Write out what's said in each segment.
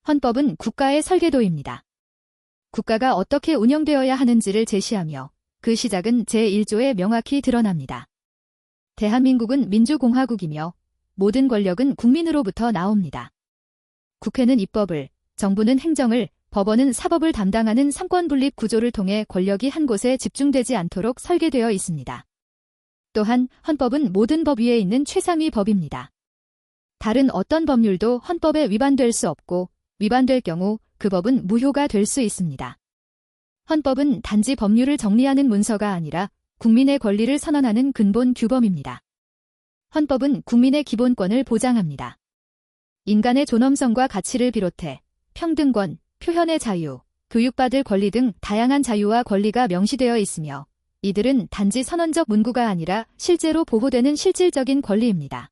헌법은 국가의 설계도입니다. 국가가 어떻게 운영되어야 하는지를 제시하며 그 시작은 제1조에 명확히 드러납니다. 대한민국은 민주공화국이며 모든 권력은 국민으로부터 나옵니다. 국회는 입법을, 정부는 행정을, 법원은 사법을 담당하는 삼권분립 구조를 통해 권력이 한 곳에 집중되지 않도록 설계되어 있습니다. 또한 헌법은 모든 법 위에 있는 최상위 법입니다. 다른 어떤 법률도 헌법에 위반될 수 없고 위반될 경우 그 법은 무효가 될 수 있습니다. 헌법은 단지 법률을 정리하는 문서가 아니라 국민의 권리를 선언하는 근본 규범입니다. 헌법은 국민의 기본권을 보장합니다. 인간의 존엄성과 가치를 비롯해 평등권, 표현의 자유, 교육받을 권리 등 다양한 자유와 권리가 명시되어 있으며 이들은 단지 선언적 문구가 아니라 실제로 보호되는 실질적인 권리입니다.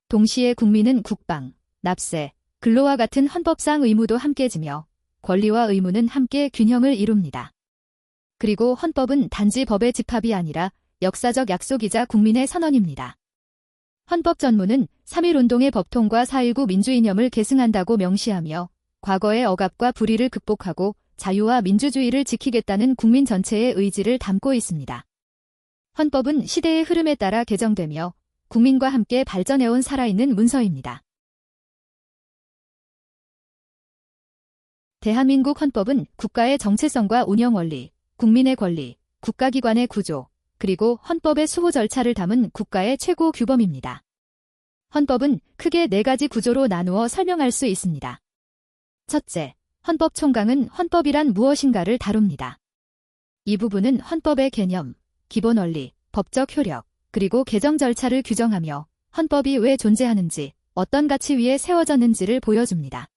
동시에 국민은 국방, 납세, 근로와 같은 헌법상 의무도 함께 지며 권리와 의무는 함께 균형을 이룹니다. 그리고 헌법은 단지 법의 집합이 아니라 역사적 약속이자 국민의 선언입니다. 헌법 전문은 3.1운동의 법통과 4.19 민주이념을 계승한다고 명시하며 과거의 억압과 불의를 극복하고 자유와 민주주의를 지키겠다는 국민 전체의 의지를 담고 있습니다. 헌법은 시대의 흐름에 따라 개정되며 국민과 함께 발전해온 살아있는 문서입니다. 대한민국 헌법은 국가의 정체성과 운영 원리, 국민의 권리, 국가기관의 구조, 그리고 헌법의 수호 절차를 담은 국가의 최고 규범입니다. 헌법은 크게 4가지 구조로 나누어 설명할 수 있습니다. 첫째, 헌법 총강은 헌법이란 무엇인가를 다룹니다. 이 부분은 헌법의 개념, 기본 원리, 법적 효력, 그리고 개정 절차를 규정하며 헌법이 왜 존재하는지, 어떤 가치 위에 세워졌는지를 보여줍니다.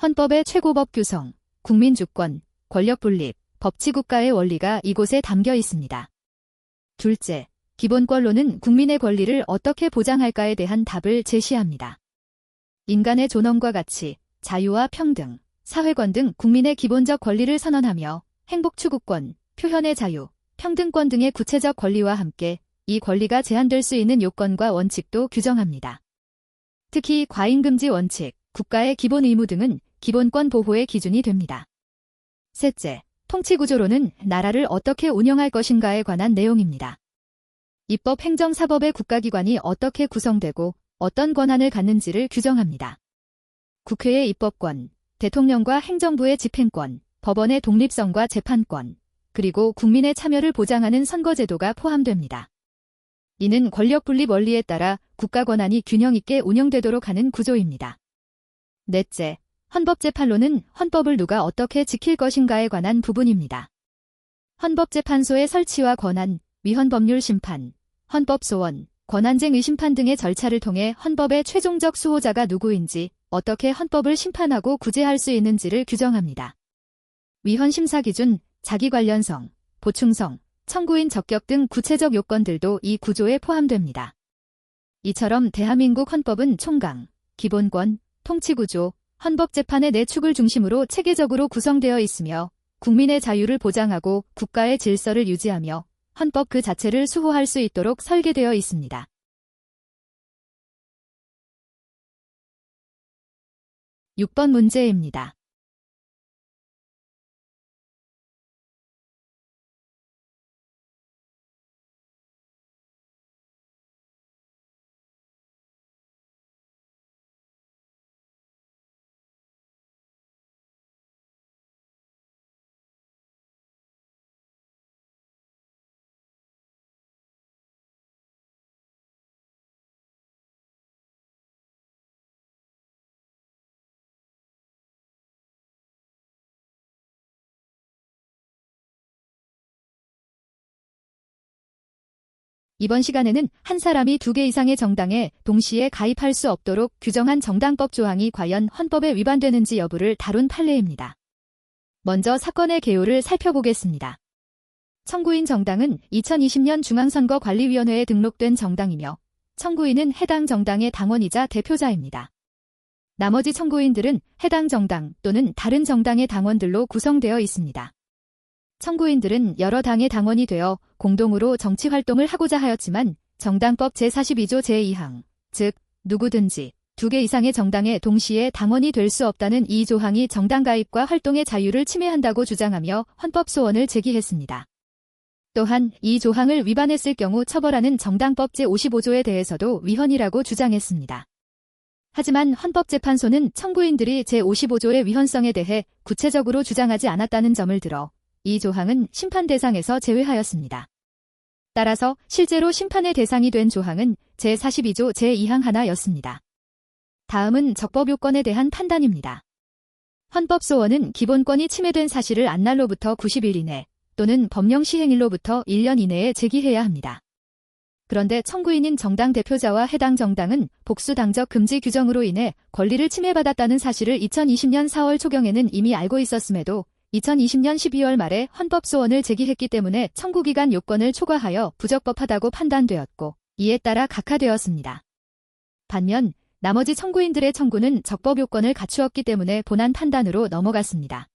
헌법의 최고법 규성, 국민주권, 권력분립, 법치국가의 원리가 이곳에 담겨 있습니다. 둘째, 기본권론은 국민의 권리를 어떻게 보장할까에 대한 답을 제시합니다. 인간의 존엄과 가치, 자유와 평등, 사회권 등 국민의 기본적 권리를 선언하며 행복추구권, 표현의 자유, 평등권 등의 구체적 권리와 함께 이 권리가 제한될 수 있는 요건과 원칙도 규정합니다. 특히 과잉금지 원칙, 국가의 기본 의무 등은 기본권 보호의 기준이 됩니다. 셋째, 통치구조로는 나라를 어떻게 운영할 것인가에 관한 내용입니다. 입법, 행정, 사법의 국가기관이 어떻게 구성되고 어떤 권한을 갖는지를 규정합니다. 국회의 입법권, 대통령과 행정부의 집행권, 법원의 독립성과 재판권, 그리고 국민의 참여를 보장하는 선거제도가 포함됩니다. 이는 권력분립 원리에 따라 국가 권한이 균형 있게 운영되도록 하는 구조입니다. 넷째, 헌법재판론은 헌법을 누가 어떻게 지킬 것인가에 관한 부분입니다. 헌법재판소의 설치와 권한, 위헌법률 심판, 헌법소원, 권한쟁 의심판 등의 절차를 통해 헌법의 최종적 수호자가 누구인지, 어떻게 헌법을 심판하고 구제할 수 있는지를 규정합니다. 위헌심사 기준, 자기 관련성, 보충성, 청구인 적격 등 구체적 요건들도 이 구조에 포함됩니다. 이처럼 대한민국 헌법은 총강, 기본권, 통치구조, 헌법재판의 4축을 중심으로 체계적으로 구성되어 있으며 국민의 자유를 보장하고 국가의 질서를 유지하며 헌법 그 자체를 수호할 수 있도록 설계되어 있습니다. 6번 문제입니다. 이번 시간에는 한 사람이 2개 이상의 정당에 동시에 가입할 수 없도록 규정한 정당법 조항이 과연 헌법에 위반되는지 여부를 다룬 판례입니다. 먼저 사건의 개요를 살펴보겠습니다. 청구인 정당은 2020년 중앙선거관리위원회에 등록된 정당이며 청구인은 해당 정당의 당원이자 대표자입니다. 나머지 청구인들은 해당 정당 또는 다른 정당의 당원들로 구성되어 있습니다. 청구인들은 여러 당의 당원이 되어 공동으로 정치활동을 하고자 하였지만 정당법 제42조 제2항, 즉 누구든지 2개 이상의 정당에 동시에 당원이 될 수 없다는 이 조항이 정당 가입과 활동의 자유를 침해한다고 주장하며 헌법 소원을 제기했습니다. 또한 이 조항을 위반했을 경우 처벌하는 정당법 제55조에 대해서도 위헌이라고 주장했습니다. 하지만 헌법재판소는 청구인들이 제55조의 위헌성에 대해 구체적으로 주장하지 않았다는 점을 들어 이 조항은 심판 대상에서 제외하였습니다. 따라서 실제로 심판의 대상이 된 조항은 제42조 제2항 하나였습니다. 다음은 적법요건에 대한 판단입니다. 헌법소원은 기본권이 침해된 사실을 안 날로부터 90일 이내 또는 법령 시행일로부터 1년 이내에 제기해야 합니다. 그런데 청구인인 정당 대표자와 해당 정당은 복수 당적 금지 규정으로 인해 권리를 침해받았다는 사실을 2020년 4월 초경에는 이미 알고 있었음에도 2020년 12월 말에 헌법소원을 제기했기 때문에 청구기간 요건을 초과하여 부적법하다고 판단되었고 이에 따라 각하되었습니다. 반면 나머지 청구인들의 청구는 적법요건을 갖추었기 때문에 본안 판단으로 넘어갔습니다.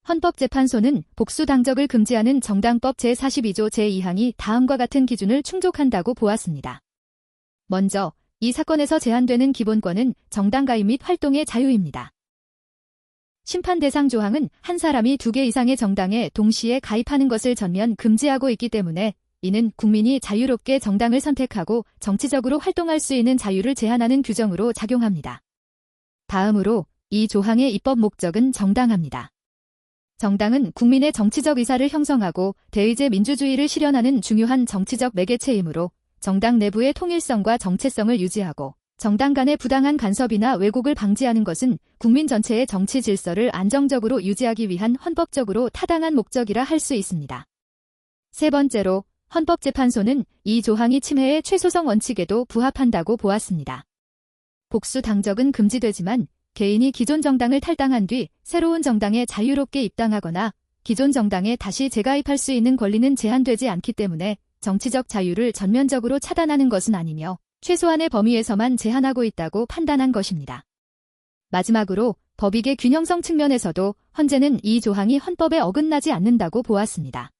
헌법재판소는 복수 당적을 금지하는 정당법 제42조 제2항이 다음과 같은 기준을 충족한다고 보았습니다. 먼저 이 사건에서 제한되는 기본권은 정당 가입 및 활동의 자유입니다. 심판 대상 조항은 한 사람이 2개 이상의 정당에 동시에 가입하는 것을 전면 금지하고 있기 때문에 이는 국민이 자유롭게 정당을 선택하고 정치적으로 활동할 수 있는 자유를 제한하는 규정으로 작용합니다. 다음으로 이 조항의 입법 목적은 정당합니다. 정당은 국민의 정치적 의사를 형성하고 대의제 민주주의를 실현하는 중요한 정치적 매개체이므로 정당 내부의 통일성과 정체성을 유지하고 정당 간의 부당한 간섭이나 왜곡을 방지하는 것은 국민 전체의 정치 질서를 안정적으로 유지하기 위한 헌법적으로 타당한 목적이라 할 수 있습니다. 세 번째로 헌법재판소는 이 조항이 침해의 최소성 원칙에도 부합한다고 보았습니다. 복수 당적은 금지되지만 개인이 기존 정당을 탈당한 뒤 새로운 정당에 자유롭게 입당하거나 기존 정당에 다시 재가입할 수 있는 권리는 제한되지 않기 때문에 정치적 자유를 전면적으로 차단하는 것은 아니며 최소한의 범위에서만 제한하고 있다고 판단한 것입니다. 마지막으로 법익의 균형성 측면에서도 헌재는 이 조항이 헌법에 어긋나지 않는다고 보았습니다.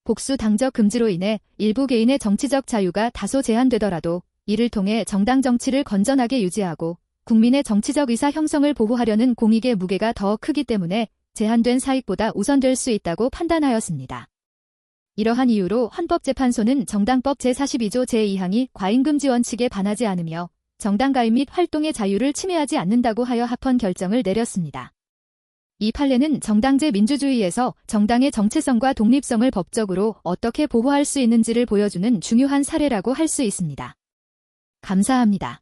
복수 당적 금지로 인해 일부 개인의 정치적 자유가 다소 제한되더라도 이를 통해 정당 정치를 건전하게 유지하고 국민의 정치적 의사 형성을 보호하려는 공익의 무게가 더 크기 때문에 제한된 사익보다 우선될 수 있다고 판단하였습니다. 이러한 이유로 헌법재판소는 정당법 제42조 제2항이 과잉금지 원칙에 반하지 않으며 정당 가입 및 활동의 자유를 침해하지 않는다고 하여 합헌 결정을 내렸습니다. 이 판례는 정당제 민주주의에서 정당의 정체성과 독립성을 법적으로 어떻게 보호할 수 있는지를 보여주는 중요한 사례라고 할 수 있습니다. 감사합니다.